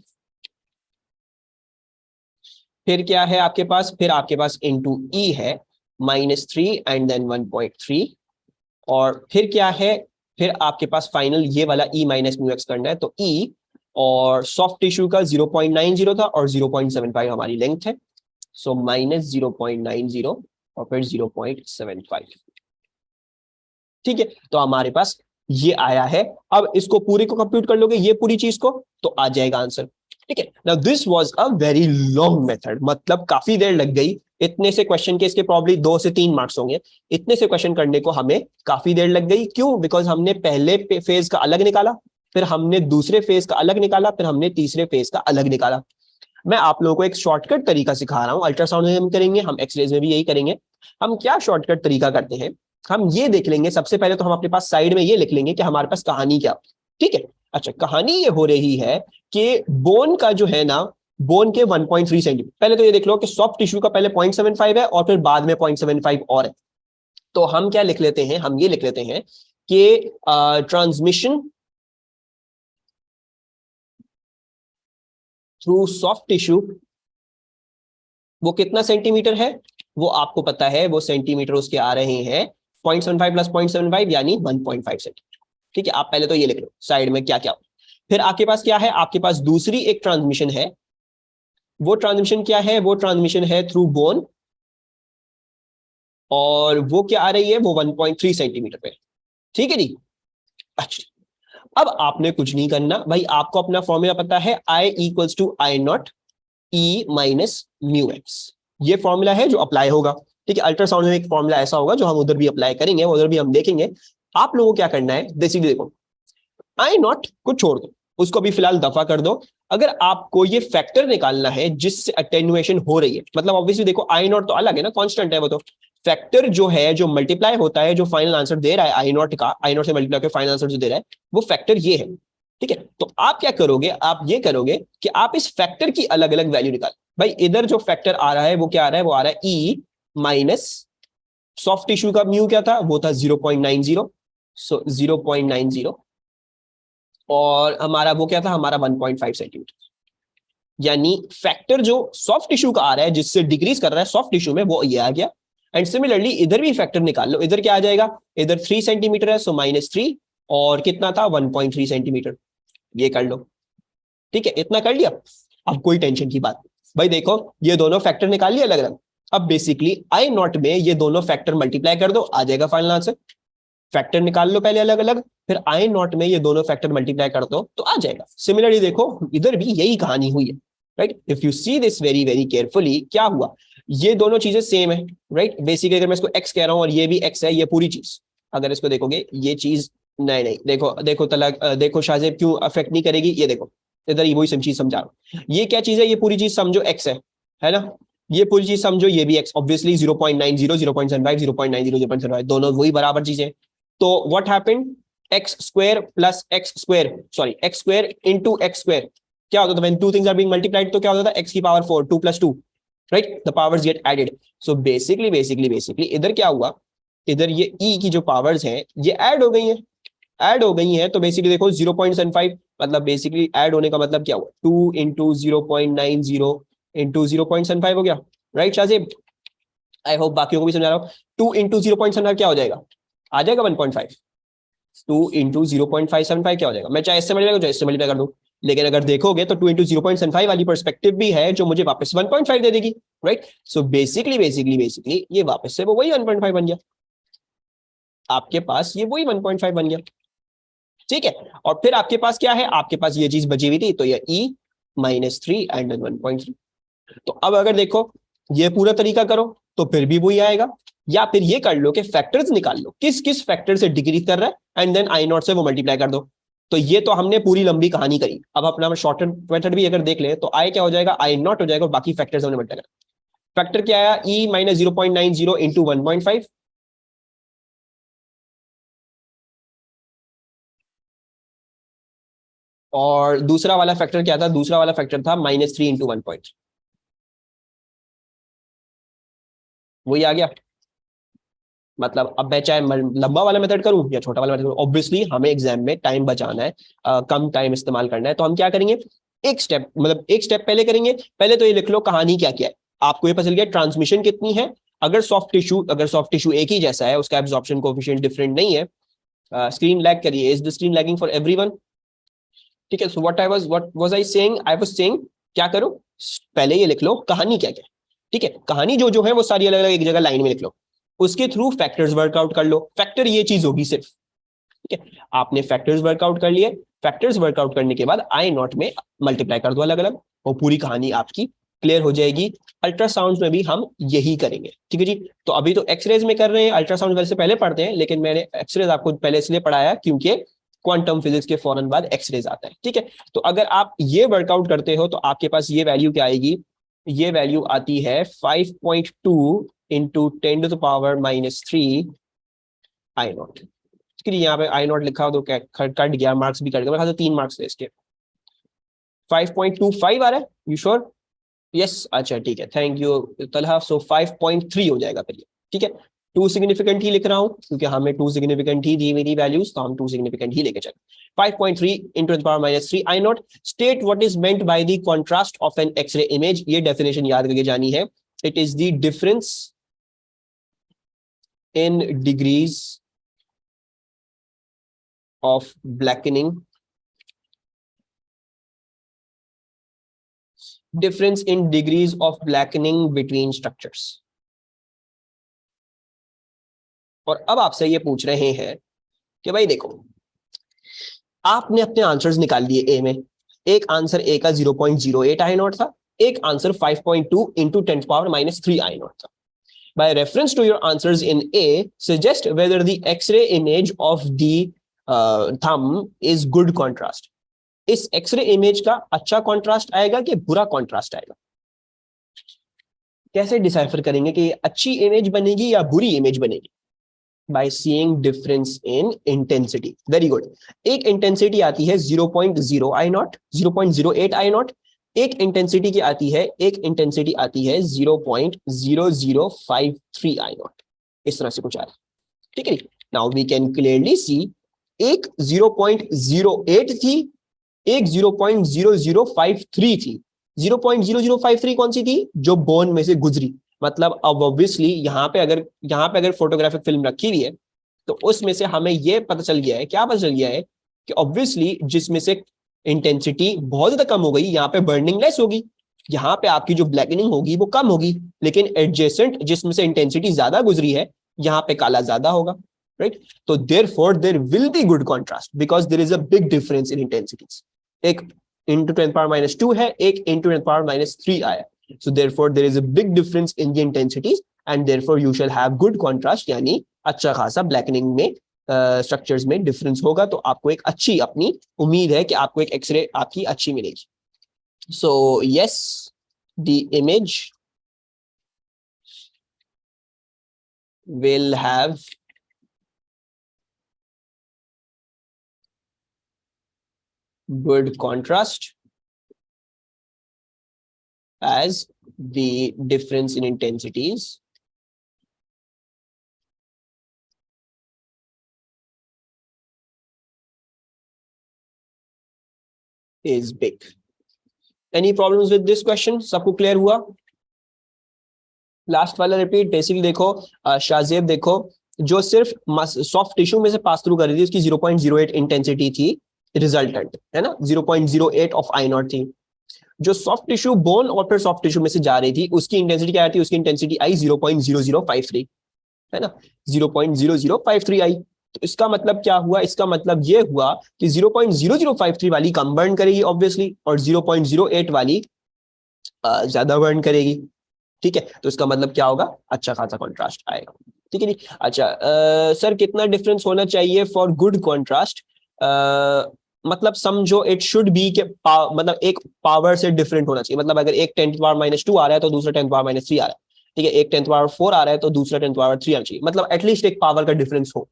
फिर क्या है आपके पास? फिर आपके पास इंटू ई है -3 एंड देन 1.3, और फिर क्या है? फिर आपके पास फाइनल ये वाला ई माइनस म्यू एक्स करना है, तो ई और सॉफ्ट टिश्यू का 0.90 था और 0.75 हमारी लेंथ है, सो -0.90 और फिर 0.75। ठीक है, तो हमारे पास ये आया है। अब इसको पूरे को कंप्यूट कर लोगे ये पूरी चीज को, तो आ जाएगा आंसर। ठीक है, now this was a very long method, मतलब काफी देर लग गई। इतने से क्वेश्चन के इसके प्रॉब्ली 2 से 3 मार्क्स होंगे, इतने से क्वेश्चन करने को हमें काफी देर लग गई। क्यों? बिकॉज हमने पहले फेज का अलग निकाला, फिर हमने दूसरे फेज का अलग निकाला, फिर हमने तीसरे फेज का अलग निकाला। मैं आप लोगों को एक शॉर्टकट तरीका सिखा रहा हूं, अल्ट्रासाउंड में हम करेंगे, हम एक्सरेज में भी यही करेंगे। हम क्या शॉर्टकट तरीका करते हैं, हम ये देख लेंगे सबसे पहले तो हम अपने पास साइड में ये लिख लेंगे कि हमारे पास कहानी क्या। ठीक है, अच्छा कहानी ये हो रही है कि बोन का जो है ना, बोन के 1.3 सेंटीमीटर, पहले तो ये देख लो कि सॉफ्ट टिश्यू का पहले 0.75 है और फिर बाद में 0.75 और है। तो हम क्या लिख लेते हैं? हम ये लिख लेते हैं कि ट्रांसमिशन थ्रू सॉफ्ट टिश्यू वो कितना सेंटीमीटर है? वो आपको पता है, वो सेंटीमीटर उसके आ रहे हैं 0.75 प्लस 0.75 यानी 1.5 सेंटीमीटर। ठीक है, आप पहले तो ये लिख लो साइड में क्या क्या। फिर आपके पास क्या है? आपके पास दूसरी एक ट्रांसमिशन है, वो ट्रांसमिशन क्या है? वो ट्रांसमिशन है थ्रू बोन, और वो क्या आ रही है? वो 1.3 सेंटीमीटर पे। ठीक है जी, अच्छा अब आपने कुछ नहीं करना भाई, आपको अपना फॉर्मूला पता है, I equals to I not e minus mu x, ये फॉर्मूला है जो अप्लाई होगा। ठीक है, अल्ट्रासाउंड में एक फॉर्मूला ऐसा होगा जो हम उधर भी अप्लाई करेंगे, उधर भी हम देखेंगे। आप लोगों को क्या करना है, देखो आई नॉट को छोड़ दो, उसको भी फिलहाल दफा कर दो। अगर आपको ये फैक्टर निकालना है जिससे अटेन्युएशन हो रही है, मतलब ऑब्वियसली देखो आई नॉट तो अलग है ना, कांस्टेंट है वो, तो फैक्टर जो है जो मल्टीप्लाई होता है, जो फाइनल आंसर दे रहा है आई नॉट का, आई नॉट से मल्टीप्लाई करके फाइनल आंसर जो दे रहा है वो फैक्टर ये है। ठीक है, तो आप क्या करोगे? आप ये करोगे कि आप इस फैक्टर की अलग अलग वैल्यू निकाल। भाई इधर जो फैक्टर आ रहा है वो क्या आ रहा है? वो आ रहा है ई माइनस सॉफ्ट टिश्यू का म्यू क्या था, वो था 0.90, सो 0.90, और हमारा वो क्या था, हमारा 1.5 सेंटीमीटर। यानी फैक्टर जो सॉफ्ट टिश्यू का आ रहा है, जिससे डिक्रीज कर रहा है सॉफ्ट टिश्यू में, वो ये आ गया। एंड सिमिलरली इधर भी फैक्टर निकाल लो, इधर क्या आ जाएगा, इधर 3 सेंटीमीटर है, सो -3, और कितना था 1.3 सेंटीमीटर, ये कर लो। ठीक है, इतना कर लिया। अब कोई टेंशन की बात भाई, देखो ये दोनों फैक्टर निकाल लिया अलग अलग। अब बेसिकली आई नॉट में ये दोनों फैक्टर मल्टीप्लाई कर दो, आ जाएगा फाइनल आंसर। फैक्टर निकाल लो पहले अलग अलग, फिर आई नॉट में ये दोनों फैक्टर मल्टीप्लाई कर दो तो आ जाएगा। सिमिलरली देखो इधर भी यही कहानी हुई है, right. If you see this very very carefully, क्या हुआ, ये दोनों चीजें सेम है, राइट। बेसिकली अगर मैं इसको एक्स कह रहा हूं और ये भी एक्स है, ये पूरी चीज, अगर इसको देखोगे ये चीज, नहीं नहीं, देखो देखो तलाक, देखो शाहजेब क्यों अफेक्ट नहीं करेगी, ये देखो इधर ही वही सेम चीज समझा रहा हूं। ये क्या चीज है, ये पूरी चीज समझो एक्स है ना, ये पूरी चीज समझो ये भी एक्स, ऑब्वियसली 0.90, 0.75, 0.90, 0.75 दोनों वही बराबर चीजें। तो what happened, x square plus x square, sorry x square into x square, क्या होता था when two things are being multiplied, तो क्या होता था x की पावर 4, 2 + 2, right, the powers get added. So basically इधर क्या हुआ, इधर ये e की जो पावर्स हैं ये ऐड हो गई हैं, ऐड हो गई हैं। तो बेसिकली देखो 0.75, मतलब बेसिकली ऐड होने का मतलब क्या हुआ, 2 × 0.90 × 0.75 हो गया, राइट शाहजेब। आई होप बाकियों को भी समझा रहा हूँ। 2 × 0.75 क्या हो जाएगा, आ जाएगा 1.5। 2 × 0.575 क्या हो जाएगा, मैं चाहे इससे मल्टीप्लाई करूं चाहे इससे मल्टीप्लाई कर दूं, लेकिन अगर देखोगे तो 2 × 0.75 वाली पर्सपेक्टिव भी है जो मुझे वापस 1.5 दे देगी, राइट। सो बेसिकली ये वापस से वो वही 1.5 बन गया, आपके पास ये वही 1.5 बन गया, ठीक है। और फिर आपके पास क्या है, आपके पास ये चीज बची हुई थी, तो ये e -3 एंड 1.3। तो अब अगर देखो ये पूरा तरीका करो तो फिर भी वही आएगा, या फिर ये कर लो कि फैक्टर्स निकाल लो, किस किस फैक्टर से डिक्रीज कर रहा है, एंड देन आई नॉट से वो मल्टीप्लाई कर दो। तो ये तो हमने पूरी लंबी कहानी करी। अब अपना शॉर्ट मेथड भी अगर देख ले तो आई क्या हो जाएगा, आई नॉट हो जाएगा, बाकी फैक्टर्स हमने मल्टीप्लाई कर। फैक्टर क्या आया, e -0.90 इंटू 1.5, और दूसरा वाला फैक्टर क्या था, दूसरा वाला फैक्टर था -3 इंटू 1. वही आ गया। मतलब अब मैं चाहे लंबा वाला मेथड करूं या छोटा वाला मेथड करूं, ऑब्वियसली हमें एग्जाम में टाइम बचाना है, कम टाइम इस्तेमाल करना है, तो हम क्या करेंगे, एक स्टेप मतलब एक स्टेप पहले करेंगे। पहले तो ये लिख लो कहानी क्या क्या है, आपको ये पता चल गया ट्रांसमिशन कितनी है। अगर सॉफ्ट टिश्यू एक ही जैसा है, उसका एब्जॉर्प्शन कोएफिशिएंट डिफरेंट नहीं है, स्क्रीन लैग करिए, is the screen lagging for everyone, ठीक है। So what was I saying, I was saying क्या करो, पहले ये लिख लो कहानी क्या क्या, ठीक है। कहानी जो जो है वो सारी अलग अलग एक जगह लाइन में लिख लो, उसके थ्रू फैक्टर्स वर्कआउट कर लो। फैक्टर ये चीज होगी सिर्फ, ठीक है। आपने फैक्टर्स वर्कआउट कर लिए, फैक्टर्स वर्कआउट करने के बाद आई नॉट में मल्टीप्लाई कर दो अलग अलग, और पूरी कहानी आपकी क्लियर हो जाएगी। अल्ट्रासाउंड में भी हम यही करेंगे, ठीक है जी। तो अभी तो एक्सरेज में कर रहे हैं, अल्ट्रासाउंड वैसे पहले पढ़ते हैं, लेकिन मैंने एक्सरेज आपको पहले इसलिए पढ़ाया क्योंकि क्वांटम फिजिक्स के फौरन बाद एक्सरेज आता है, ठीक है। तो अगर आप ये वर्कआउट करते हो तो आपके पास ये वैल्यू क्या आएगी, ये वैल्यू आती है 5.2 इंटू 10⁻³ आई नॉट। यहाँ पे आई नॉट लिखा हो तो कट गया, मार्क्स भी कट गया, मेरे 3 मार्क्स थे इसके। 5.25 आ रहा है, यू श्योर, यस, अच्छा ठीक है, थैंक यू तलहा। सो 5.3 हो जाएगा फिर ये, ठीक है। 2 सिग्निफिकेंट ही लिख रहा हूं क्योंकि हमें 2 सिग्निफिकेंट ही दी मेरी वैल्यूज, तो हम 2 सिग्निफिकेंट ही लेके चले। 5.3 into the power -3 I nought. State what is meant by the contrast of an X-ray image, ये डेफिनेशन याद करके जानी है। It is the difference in degrees of blackening, difference in degrees of blackening between structures। और अब आपसे ये पूछ रहे हैं कि भाई देखो, आपने अपने आंसर्स निकाल लिए ए में, एक आंसर ए का 0.08 आई नॉट था, एक आंसर 5.2 इंटू 10⁻³ आई नॉट था। By reference to your answers in A, suggest whether the X-ray image of the thumb is good contrast। इस एक्सरे इमेज का अच्छा कॉन्ट्रास्ट आएगा कि बुरा कॉन्ट्रास्ट आएगा, कैसे डिसाइफर करेंगे कि अच्छी इमेज बनेगी या बुरी इमेज बनेगी, by seeing difference in intensity. Very good. एक इंटेंसिटी आती है 0.0 आई नॉट, 0.08 आई नॉट, एक इंटेंसिटी की आती है 0.0053 आई नॉट। इस तरह से कुछ आ रहा है, ठीक है। Now we can clearly see एक 0.08 थी, एक 0.0053 थी। 0.0053 कौन सी थी? जो बोन में से गुजरी। मतलब अब ऑब्वियसली यहाँ पे अगर फोटोग्राफिक फिल्म रखी हुई है तो उसमें से हमें ये पता चल गया है, क्या पता चल गया है कि ऑब्वियसली जिसमें से इंटेंसिटी बहुत ज्यादा कम हो गई, यहाँ पे बर्निंग लेस होगी, यहाँ पे आपकी जो ब्लैकनिंग होगी वो कम होगी, लेकिन एडजेसेंट जिसमें से इंटेंसिटी ज्यादा गुजरी है यहाँ पे काला ज्यादा होगा, राइट। तो therefore there will be good contrast because there is a big difference in intensities. एक into 10 power minus 2 है, एक into 10 power minus 3 आया। So therefore there is a big difference in the intensities and therefore you shall have good contrast, यानी अच्छा खासा blackening में structures में difference होगा, तो आपको एक अच्छी अपनी उम्मीद है कि आपको एक एक्सरे आपकी अच्छी मिलेगी। So yes, the image will have good contrast as the difference in intensities is big. Any problems with this question? सबको क्लियर हुआ? लास्ट वाला रिपीट। बेसिकली देखो शाहजेब, देखो जो सिर्फ सॉफ्ट टिश्यू में से पास थ्रू कर रही थी उसकी 0.08 इंटेंसिटी थी रिजल्टेंट, है ना, 0.08 ऑफ आई नॉट थी। जो सॉफ्ट टिश्यू बोन और फिर सॉफ्ट टिश्यू में से जा रही थी उसकी इंटेंसिटी क्या आई थी? उसकी इंटेंसिटी आई 0.0053, है ना, 0.0053 आई। तो इसका मतलब क्या हुआ? इसका मतलब ये हुआ कि 0.0053 वाली कम बर्न करेगी ऑब्वियसली, और 0.08 वाली ज्यादा बर्न करेगी, ठीक है। तो इसका मतलब क्या होगा? अच्छा खासा कॉन्ट्रास्ट आएगा, ठीक है जी। अच्छा सर कितना डिफरेंस होना चाहिए फॉर गुड कॉन्ट्रास्ट? मतलब समझो इट शुड बी के मतलब एक पावर से डिफरेंट होना चाहिए। मतलब अगर एक 10 पावर -2 आ रहा है तो दूसरा 10 पावर -3 आ रहा है, ठीक है। एक 10 पावर 4 आ रहा है तो दूसरा 10 पावर 3 आना चाहिए। मतलब एटलीस्ट एक पावर का डिफरेंस हो।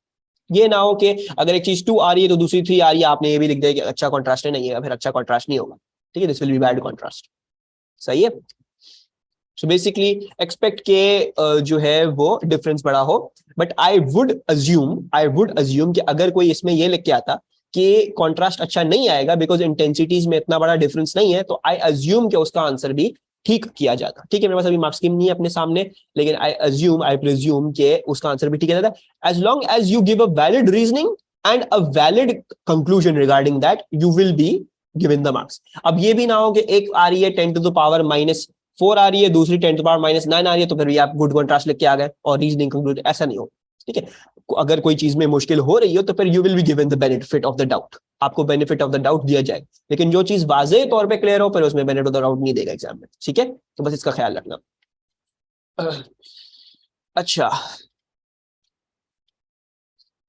ये ना हो कि अगर एक चीज 2 आ रही है तो दूसरी 3 आ रही है, आपने ये भी लिख दिया कि अच्छा कॉन्ट्रास्ट नहीं है, फिर अच्छा कॉन्ट्रास्ट नहीं होगा, ठीक है। This will be bad contrast, सही है। सो बेसिकली एक्सपेक्ट के जो है वो डिफरेंस बड़ा हो, बट आई वुड अज्यूम कि अगर कोई इसमें ये लिख के आता कि कॉन्ट्रास्ट अच्छा नहीं आएगा बिकॉज इंटेंसिटीज में इतना बड़ा डिफरेंस नहीं है, तो आई अज्यूम कि उसका आंसर भी ठीक किया जाता, ठीक है। मेरे पास अभी मार्क्स स्कीम नहीं है अपने सामने, लेकिन आई प्रिज्यूम कि उसका आंसर भी ठीक किया जाता। As long as you give a valid reasoning and a valid conclusion regarding that, you will be given the marks. अब ये भी ना हो कि एक आ रही है 10 टू द पावर -4 आ रही है, दूसरी 10 टू पावर -9 आ रही है, तो फिर भी आप गुड कॉन्ट्रास्ट लेके आ गए और रीजनिंग कंक्लूड, ऐसा नहीं हो, ठीक है। अगर कोई चीज में मुश्किल हो रही हो तो फिर you will be given the benefit of the doubt, आपको बेनिफिट ऑफ द डाउट दिया जाए। लेकिन जो चीज वाज़ेह तौर पे क्लियर हो फिर उसमें बेनिफिट ऑफ द डाउट नहीं देगा एग्जाम में, ठीक है। तो बस इसका ख्याल रखना। अच्छा,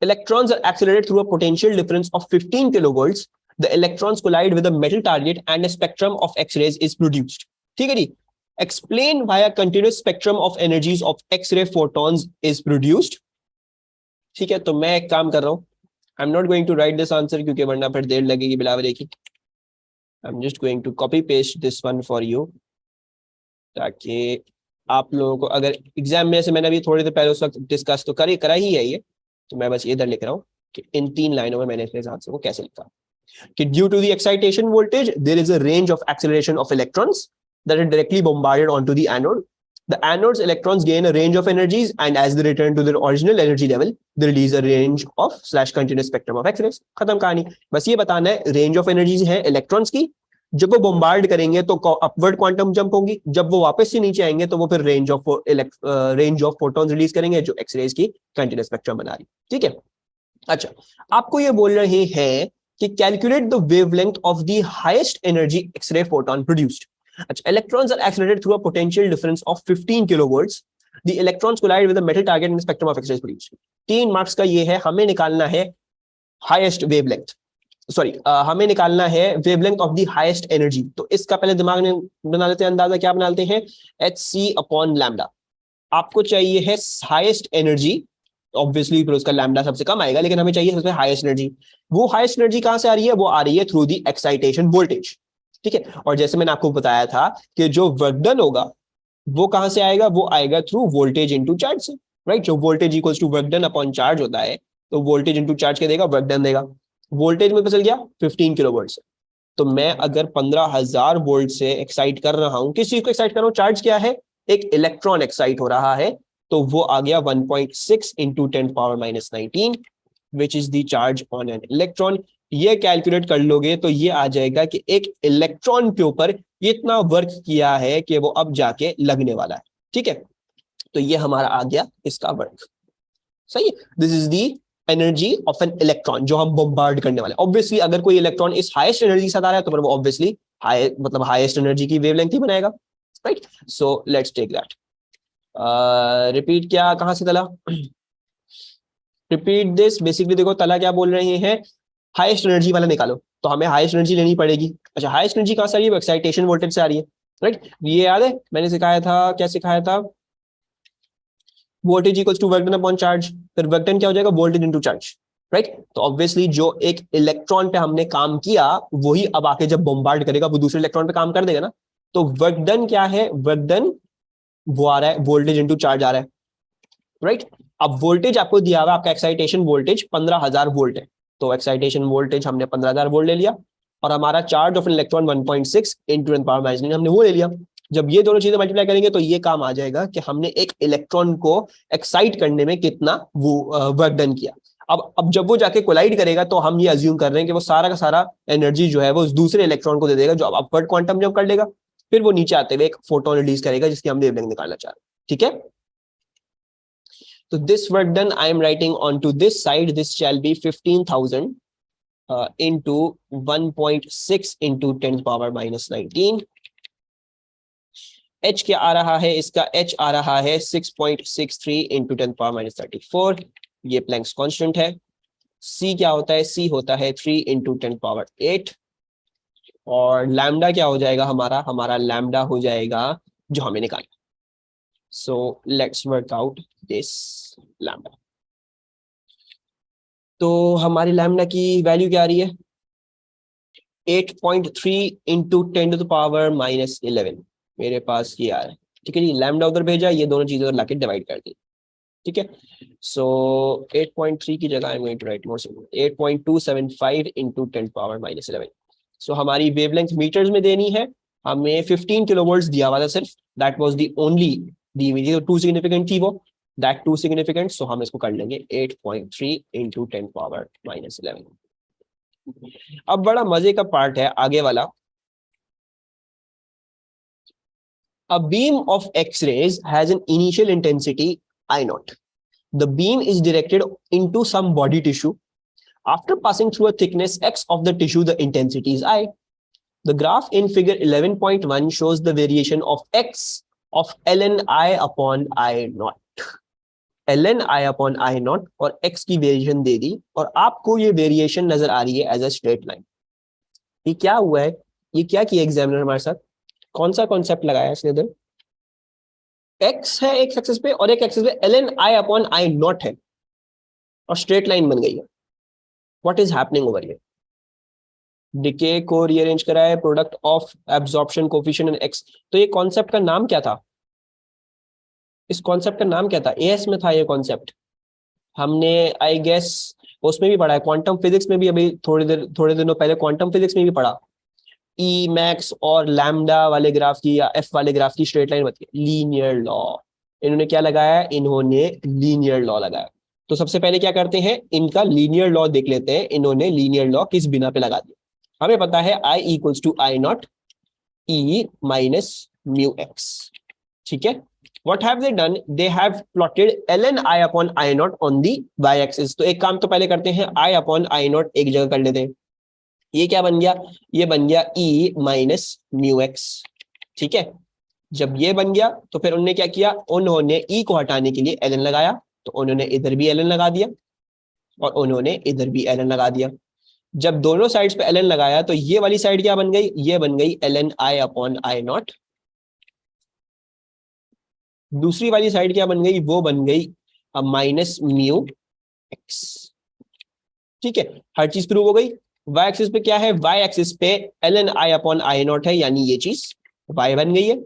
electrons are accelerated through a potential difference of 15 kilovolts. The electrons collide with a metal target and a spectrum of X-rays is produced. ठीक है जी। Explain why a continuous spectrum of energies of X-ray photons is produced. ठीक है, तो मैं एक काम कर रहा हूँ, I am not going to write this answer क्योंकि वरना फिर देर लगेगी बिलावरे की। I am just going to copy paste this one for you, ताकि आप लोगों को अगर एग्जाम में से मैंने अभी थोड़ी देर पहले उस वक्त डिस्कस तो करा ही है ये, तो मैं बस इधर लिख रहा हूँ कि इन 3 लाइनों में मैंने इस आंसर को कैसे लिखा कि due to the excitation voltage there is a range of acceleration of electrons that are directly bombarded onto the anode. The anode's electrons gain a range of energies and as they return to their original energy level, they release a range of / continuous spectrum of X-rays. खत्म कहानी। बस ये बताना है range of energies है electrons की, जब वो बॉम्बार्ड करेंगे तो अपवर्ड क्वांटम जंप होंगी, जब वो वापस से नीचे आएंगे तो वो फिर रेंज ऑफ फोटॉन्स रिलीज करेंगे जो एक्सरेज की कंटीन्यूअस स्पेक्ट्रम बना रही, ठीक है। अच्छा, आपको ये बोल रहे हैं कि calculate the wavelength of the highest energy x ray photon produced. अच्छा, electrons are accelerated through a potential difference of 15 kilovolts. The electrons collide with a metal target in the spectrum of X-rays produced. 3 marks का ये है, हमें निकालना है highest wavelength, sorry हमें निकालना है wavelength of the highest energy. तो इसका पहले दिमाग में बना लेते हैं अंदाजा, क्या बना लेते हैं? hc/लैम्डा। आपको चाहिए है हाईएस्ट एनर्जी, ऑब्वियसली फिर उसका लैम्डा सबसे कम आएगा, लेकिन हमें चाहिए सबसे हाईएस्ट एनर्जी। वो हाईएस्ट एनर्जी कहां से आ रही है? वो आ रही है थ्रू द एक्साइटेशन वोल्टेज, ठीक है। और जैसे मैंने आपको बताया था कि जो वर्क डन होगा वो कहां से आएगा? वो आएगा थ्रू वोल्टेज इनटू चार्ज से, राइट। जो voltage equals to work done upon charge होता है, तो वोल्टेज इंटू चार्ज क्या देगा, वर्क डन देगा। वोल्टेज में पता चल गया 15 किलो वोल्ट से। तो मैं अगर 15,000 वोल्ट से एक्साइट कर रहा हूं, किस चीज को एक्साइट कर रहा हूं, चार्ज क्या है, एक इलेक्ट्रॉन एक्साइट हो रहा है, तो वो आ गया 1.6 into 10⁻⁻19 which is the charge on an electron. ये कैलकुलेट कर लोगे तो ये आ जाएगा कि एक इलेक्ट्रॉन के ऊपर इतना वर्क किया है कि वो अब जाके लगने वाला है। ठीक है, तो ये हमारा आ गया इसका वर्क। सही है, this is the energy of an electron जो हम बॉम्बार्ड करने वाले। ऑब्वियसली अगर कोई इलेक्ट्रॉन इस हाईएस्ट एनर्जी के साथ आ रहा है तो वो ऑब्वियसली हाई, मतलब हाईएस्ट एनर्जी की वेवलेंथ ही बनाएगा, right. So let's take that. Repeat क्या, कहां से तला, रिपीट दिस। बेसिकली देखो तला क्या बोल रहे हैं, हाईएस्ट एनर्जी वाला निकालो, तो हमें हाईएस्ट एनर्जी लेनी पड़ेगी। अच्छा, हाईएस्ट एनर्जी कहां से आ रही है, एक्साइटेशन वोल्टेज से आ रही है, राइट। ये याद है मैंने सिखाया था, क्या सिखाया था, voltage equals to work done upon charge, फिर वर्क डन क्या हो जाएगा, वोल्टेज इनटू चार्ज, राइट। तो ऑब्वियसली जो एक इलेक्ट्रॉन पे हमने काम किया वही अब आके जब बॉम्बार्ड करेगा वो दूसरे इलेक्ट्रॉन पे काम कर देगा ना। तो वर्क डन क्या है, वर्क डन वो आ रहा है वोल्टेज इनटू चार्ज आ रहा है, राइट। अब वोल्टेज आपको दिया हुआ, आपका एक्साइटेशन वोल्टेज 15,000 वोल्ट है, तो एक्साइटेशन वोल्टेज हमने 15,000 वोल्ट ले लिया, और हमारा चार्ज ऑफ इलेक्ट्रॉन 1.6 इंटू 10⁻⁹ हमने वो ले लिया। जब ये दोनों चीजें मल्टीप्लाई करेंगे तो ये काम आ जाएगा कि हमने एक इलेक्ट्रॉन को एक्साइट करने में कितना वो वर्क डन किया। अब जब वो जाके कोलाइड करेगा तो हम ये अज्यूम कर रहे हैं कि वो सारा का सारा एनर्जी जो है वो उस दूसरे इलेक्ट्रॉन को दे देगा जो अपवर्ड क्वांटम जंप कर लेगा, फिर वो नीचे आते हुए एक फोटोन रिलीज करेगा जिसकी हम वेवलेंथ निकालना चाह रहे हैं। ठीक है, तो this work done I am writing onto this side, this shall be 15,000 into 1.6 into 10⁻⁻19। h क्या आ रहा है, इसका h आ रहा है 6.63 into 10⁻⁻34, ये प्लैंक्स कांस्टेंट है। c क्या होता है, c होता है 3 into 10⁸8, और लैम्डा क्या हो जाएगा हमारा, हमारा लैम्डा हो जाएगा जो हमें निकालना। So let's work out this lambda। तो हमारी लैम्डा की वैल्यू क्या आ रही है, 8.3 इंटू 10⁻⁻11 मेरे पास ये आ रहा है। ठीक है जी, लैम्डा उधर भेजा, ये दोनों चीजें उधर लाके डिवाइड कर दी। ठीक है, सो 8.3 की जगह I am going to write more simple, 8.275 into 10⁻⁻11। So हमारी वेवलेंथ मीटर्स में देनी है, हमें 15 किलोवोल्ट्स दिया हुआ था सिर्फ, that was the only the हुई थी, तो 2 सिग्निफिकेंट थी वो, दैट 2 सिग्निफिकेंट, सो हम इसको कर लेंगे 8.3 इंटू 10⁻⁻11। अब बड़ा मजे का पार्ट है आगे वाला। A beam of X-rays has an initial intensity I naught. The beam is directed into some body tissue. After passing through a thickness X of the tissue, the intensity is I. The graph in figure 11.1 shows the variation of X of ln I upon I naught. ln I upon I naught और X की variation दे दी, और आपको ये variation नजर आ रही है as a straight line. ये क्या हुआ है, ये क्या किया एग्जामिनर हमारे साथ, कौन सा कॉन्सेप्ट लगाया इसने इधर, एक्स है एक एक्सिस पे और एक एक्सिस पे ln I upon I not है, और स्ट्रेट लाइन बन गई है। What is happening over here, decay को रीअरेंज करा है, product of absorption coefficient and x. तो ये कॉन्सेप्ट का नाम क्या था, इस कॉन्सेप्ट का नाम क्या था, एएस में था ये कॉन्सेप्ट, हमने आई गेस उसमें भी पढ़ा है, क्वांटम फिजिक्स में भी अभी थोड़े दिनों पहले क्वांटम फिजिक्स में भी पढ़ा, ई मैक्स और लैम्डा वाले ग्राफ की या एफ वाले ग्राफ की स्ट्रेट लाइन बनती है, लीनियर लॉ। इन्होंने क्या लगाया, इन्होंने लीनियर लॉ लगाया। तो सबसे पहले क्या करते हैं, इनका लीनियर लॉ देख लेते हैं, इन्होंने लीनियर लॉ किस बिना पे लगा दिया। हमें पता है I equals to I not E minus mu x. ठीक है, what have they done, they have plotted ln I upon I naught on the y axis। तो एक काम तो पहले करते हैं, I upon I naught एक जगह कर लेते हैं, ये क्या बन गया, ये बन गया E माइनस म्यू एक्स। ठीक है, जब ये बन गया तो फिर उन्होंने क्या किया, उन्होंने E को हटाने के लिए ln लगाया, तो उन्होंने इधर भी ln लगा दिया और उन्होंने इधर भी ln लगा दिया। जब दोनों साइड्स पे ln लगाया तो ये वाली साइड क्या बन गई, ये बन गई ln I upon I not, दूसरी वाली साइड क्या बन गई, वो बन गई माइनस म्यू एक्स। ठीक है, हर चीज प्रूव हो गई। y एक्सिस पे क्या है, y एक्सिस पे ln I upon I not है, यानी ये चीज y बन गई है।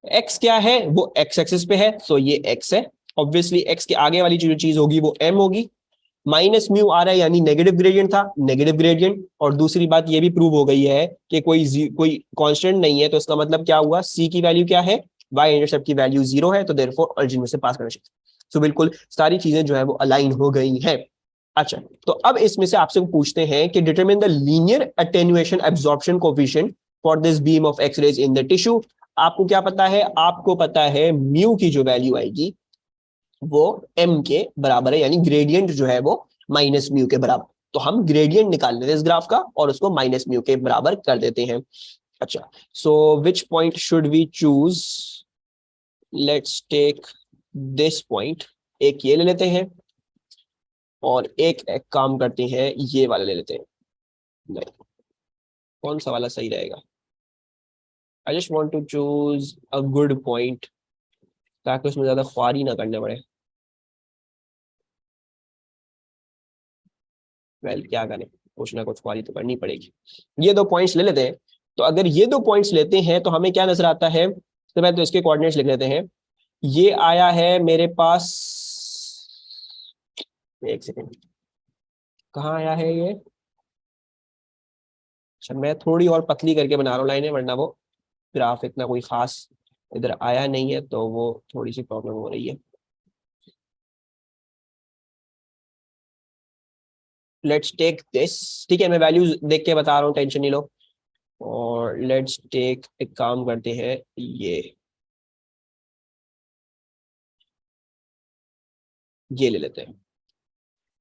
x क्या है, वो x एक्सिस पे है, सो ये x है, ऑब्वियसली एक्स के आगे वाली जो चीज होगी वो एम होगी, माइनस म्यू आ रहा है यानी नेगेटिव ग्रेडियंट था, नेगेटिव ग्रेडियंट। और दूसरी बात ये भी प्रूव हो गई है कि कोई कांस्टेंट नहीं है, तो इसका मतलब क्या हुआ, सी की वैल्यू क्या है, वाई इंटरसेप्ट की वैल्यू 0 है, तो देयरफॉर ओरिजिन में से पास करना चाहिए। सो बिल्कुल सारी चीजें जो है वो अलाइन हो गई हैं। अच्छा, तो अब इसमें से आपसे पूछते हैं कि determine the linear attenuation absorption coefficient for this beam of x rays in the tissue. आपको क्या पता है, आपको पता है म्यू की जो वैल्यू आएगी वो एम के बराबर है, यानी ग्रेडियंट जो है वो माइनस म्यू के बराबर। तो हम ग्रेडियंट निकाल लेते हैं इस ग्राफ का और उसको माइनस म्यू के बराबर कर देते हैं। अच्छा, so which point should we choose, let's take this point, एक ये ले लेते हैं और एक काम करते हैं, ये वाला ले लेते हैं। नहीं, कौन सा वाला सही रहेगा, I just want to choose a good point ताकि उसमें ज्यादा ख्वारी ना करना पड़े। वेल क्या करें, कुछ ना कुछ ख्वारी तो करनी पड़ेगी। ये दो पॉइंट्स ले लेते हैं। तो अगर ये दो पॉइंट्स लेते हैं तो हमें क्या नजर आता है, तो मैं तो इसके कोऑर्डिनेट्स लिख लेते हैं। ये आया है मेरे पास, एक सेकेंड, कहाँ आया है ये, अच्छा मैं थोड़ी और पतली करके बना रहा हूँ लाइनें, वरना वो ग्राफ इतना कोई खास इधर आया नहीं है, तो वो थोड़ी सी प्रॉब्लम हो रही है। लेट्स टेक दिस, ठीक है, मैं वैल्यूज देख के बता रहा हूँ, टेंशन नहीं लो। और लेट्स टेक, एक काम करते हैं, ये ले लेते हैं,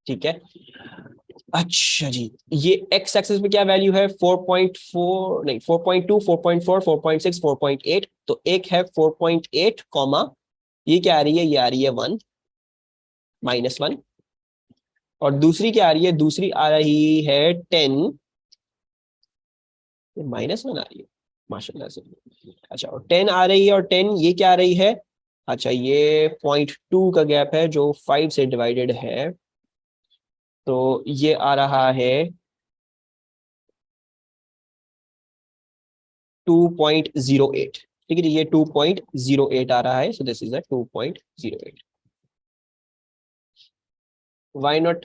ठीक है। अच्छा जी, ये एक्स एक्सिस पे क्या वैल्यू है, 4.4 नहीं 4.2, 4.4, 4.6, 4.8। तो एक है 4.8 कॉमा, ये क्या आ रही है, ये आ रही है 1, -1। और दूसरी क्या आ रही है, दूसरी आ रही है 10, -1 आ रही है माशाल्लाह से। अच्छा, और 10 आ रही है, और 10 ये क्या आ रही है, अच्छा ये 0.2 का गैप है जो 5 से डिवाइडेड है, तो ये आ रहा है 2.08। ठीक है, ये 2.08 आ रहा है, so this is a 2.08। Why not,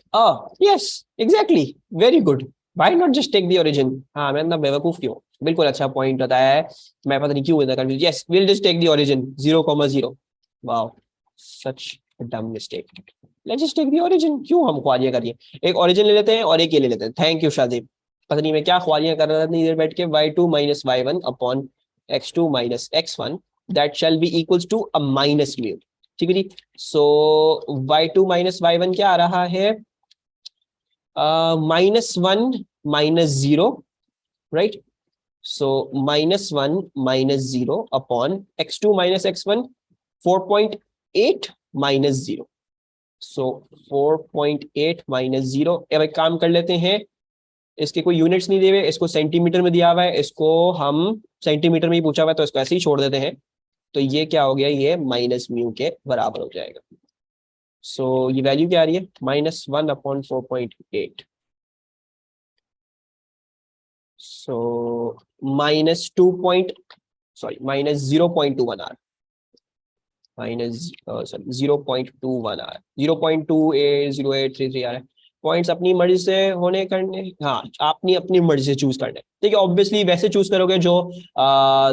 yes exactly, very good, why not just take the origin. हाँ, मैं इतना बेवकूफ क्यों, बिल्कुल अच्छा पॉइंट बताया है, मैं पता नहीं क्यों इतना confuse. Yes, will just take the origin 0,0। Wow, such dumb mistake, let's just take the origin, क्यों हम ख्वारियां करिए। एक ओरिजिन ले लेते हैं और एक ये ले लेते हैं, थैंक यू शादी। पता नहीं मैं क्या ख्वारियां कर रहा था इतनी देर बैठ के, y2 minus y1 upon x2 minus x1 that shall be equals to a minus mu. ठीक है जी, सो y2 माइनस y1 क्या आ रहा है, -1 -0, राइट। सो -1 -0 अपॉन x2 माइनस x1, 4.8 -0। सो 4.8 -0। अब एक काम कर लेते हैं, इसके कोई यूनिट्स नहीं दिए हुए, इसको सेंटीमीटर में दिया हुआ है, इसको हम सेंटीमीटर में ही पूछा हुआ है, तो इसको ऐसे ही छोड़ देते हैं। तो ये क्या हो गया, ये माइनस म्यू के बराबर हो जाएगा। सो ये वैल्यू क्या आ रही है, -1 अपॉन 4.8, सो -2 पॉइंट, सॉरी -0.21 आर, माइनस सॉरी 0.21 आ रहा है, 0.280833 आ रहा है। पॉइंट्स अपनी मर्जी से होने करने, हाँ आपने अपनी मर्जी से चूज करना है, ठीक है। ऑब्वियसली वैसे चूज करोगे जो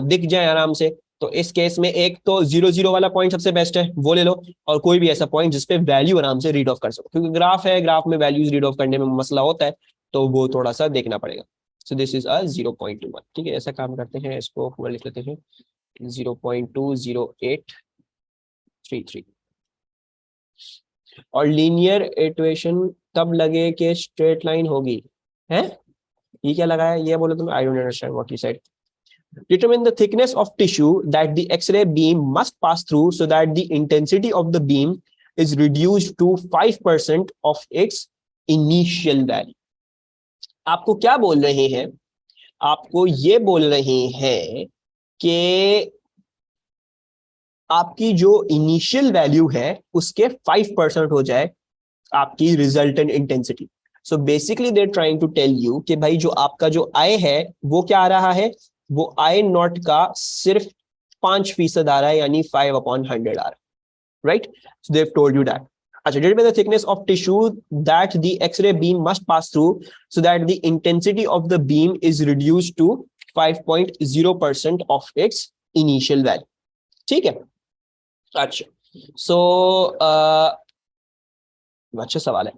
दिख जाए आराम से। तो इस केस में एक तो 0 0 वाला पॉइंट सबसे बेस्ट है, वो ले लो, और कोई भी ऐसा पॉइंट जिसपे वैल्यू आराम से रीड ऑफ कर सको, क्योंकि ग्राफ है, ग्राफ में वैल्यूज रीड ऑफ करने में मसला होता है, तो वो थोड़ा सा देखना पड़ेगा। सो दिस इज अ 0.21, ठीक है। ऐसा काम करते हैं, इसको पूरा लिख लेते हैं, 0.2083। और लीनियर इक्वेशन तब लगे कि स्ट्रेट लाइन होगी, है ये क्या लगाया, ये बोले तुम, I don't understand what you said. Determine the thickness of tissue that the X-ray beam must pass through so that the intensity of the beam is reduced to 5% of its initial value। आपको क्या बोल रहे हैं, आपको ये बोल रहे हैं कि आपकी जो इनिशियल वैल्यू है उसके 5% हो जाए आपकी resultant intensity. So basically they're trying to tell you कि भाई जो आपका जो आई है वो क्या आ रहा है, वो आई नॉट का सिर्फ 5% आ रहा है, यानी 5/100 आ रहा है। right? So they've told you that. Determine the thickness of tissue that the X-ray beam must pass through so that the intensity of the beam is reduced to 5.0% of its initial value. ठीक है? अच्छा, so अच्छा सवाल है.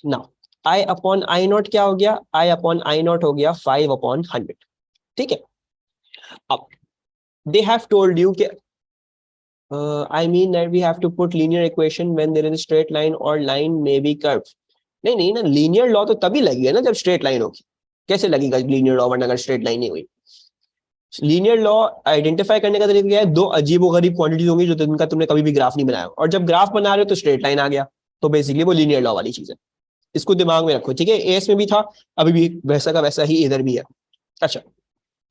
Now I upon I not क्या हो गया? I upon I not हो गया 5/100. ठीक है? अब they have told you कि I mean that we have to put linear equation when there is a straight line or line may be curved. नहीं नहीं ना, लीनियर लॉ तो तभी लगेगा ना जब स्ट्रेट लाइन होगी. कैसे लगेगा लीनियर लॉ वरना अगर स्ट्रेट लाइन नहीं हुई? लीनियर लॉ आइडेंटिफाई करने का तरीका क्या है? दो अजीबोगरीब क्वांटिटीज होंगी जो जिनका तुमने कभी भी ग्राफ नहीं बनाया, और जब ग्राफ बना रहे हो तो स्ट्रेट लाइन आ गया, तो बेसिकली वो लीनियर लॉ वाली चीज है. इसको दिमाग में रखो, ठीक है? एस में भी था, अभी भी वैसा का वैसा ही इधर भी है. अच्छा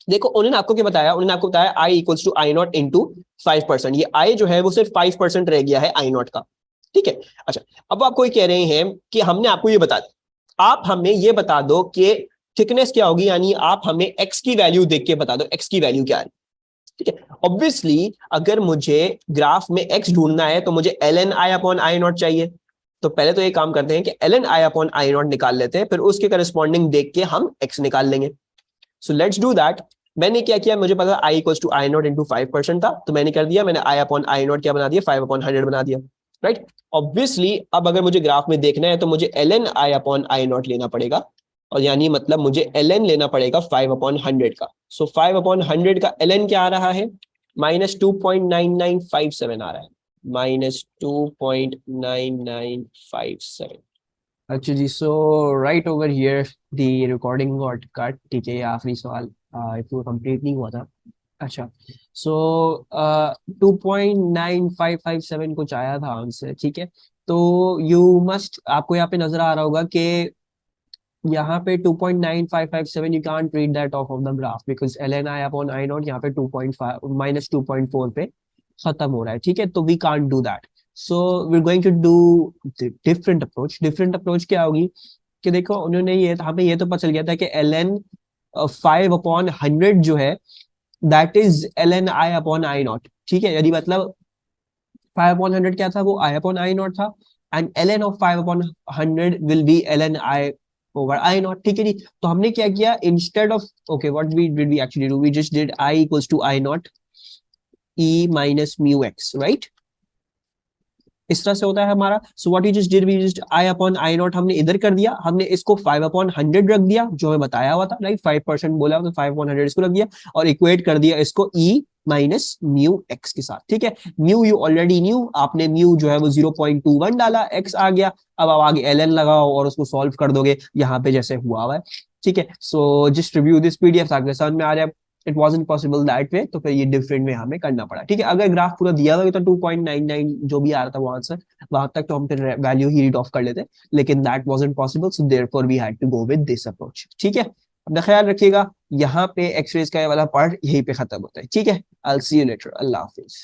देखो, उन्होंने आपको क्या बताया? उन्होंने आपको बताया I equals to I nought into 5%. ये I जो है वो सिर्फ 5% रह गया है I नॉट का. ठीक है? अच्छा, अब आपको ये कह रहे हैं कि हमने आपको ये बता दिया, आप हमें ये बता दो कि थिकनेस क्या होगी, यानी आप हमें x की वैल्यू देख के बता दो x की वैल्यू क्या है. ठीक है? ऑब्वियसली अगर मुझे ग्राफ में x ढूंढना है तो मुझे ln I upon I not चाहिए. तो पहले तो ये काम करते हैं कि ln I upon I not निकाल लेते हैं, फिर उसके करस्पॉन्डिंग देख के हम x निकाल लेंगे. So let's do that. मैंने क्या किया, मुझे पता I equals to I nought into 5% था, तो मैंने कर दिया, मैंने I अपॉन I नॉट क्या बना दिया? 5/100 बना दिया. राइट? ऑब्वियसली अब अगर मुझे ग्राफ में देखना है तो मुझे ln I upon I not लेना पड़ेगा, और यानी मतलब मुझे ln लेना पड़ेगा 5/100 का. सो 5/100 का ln क्या आ रहा है? -2.9957 आ रहा है. -2.9957. अच्छा जी, so right over here the recording got cut. ठीक है, ये आखिरी सवाल इसको कंप्लीट नहीं हुआ था. अच्छा, सो 2.9557 कुछ आया था आंसर. ठीक है, तो यू मस्ट, आपको यहाँ पे नजर आ रहा होगा कि यहाँ पे 2.9557 you can't read that of the graph because ln I upon I not यहाँ पे 2.5 -2.4 पे खत्म हो रहा है. ठीक है, तो we can't do that. So we going to do different approach. Different approach क्या होगी कि देखो, उन्होंने ये हमें ये तो पता चल गया था कि ln 5/100 जो है that is ln I upon I not. ठीक है, यदि मतलब 5/100 क्या था? वो I अपॉन I नॉट था, and ln of 5/100 will be ln I over I not. ठीक है जी, तो हमने क्या किया? Instead of, okay, what we did we actually do? We just did I equals to I not E minus mu x. Right? इस तरह से होता है हमारा. सो what you just did, we just I upon I not हमने इधर कर दिया, हमने इसको 5/100 रख दिया जो हमें बताया हुआ था. राइट? 5% बोला तो 5/100 इसको रख दिया, और इक्वेट कर दिया इसको E माइनस म्यू एक्स के साथ. ठीक है, म्यू यू ऑलरेडी न्यू, आपने म्यू जो है वो 0.21 डाला, एक्स आ गया. अब आप आगे ln लगाओ और उसको सॉल्व कर दोगे यहाँ पे जैसे हुआ हुआ है. ठीक है, so just review this PDF ताकि समझ में आ जाए. It wasn't possible that way, तो फिर ये डिफरेंट वे हमें करना पड़ा. ठीक है, अगर ग्राफ पूरा दिया हुआ तो 2.99 जो भी आ रहा था वो आंसर, वहां तक तो हम फिर वैल्यू ही रीड ऑफ कर लेते, लेकिन that wasn't possible, so therefore we had to go with this approach. ठीक है, अपना ख्याल रखिएगा. यहाँ पे एक्सरेज का वाला पार्ट यहीं पे खत्म होता है. ठीक है, I will see you later. Allah Hafiz.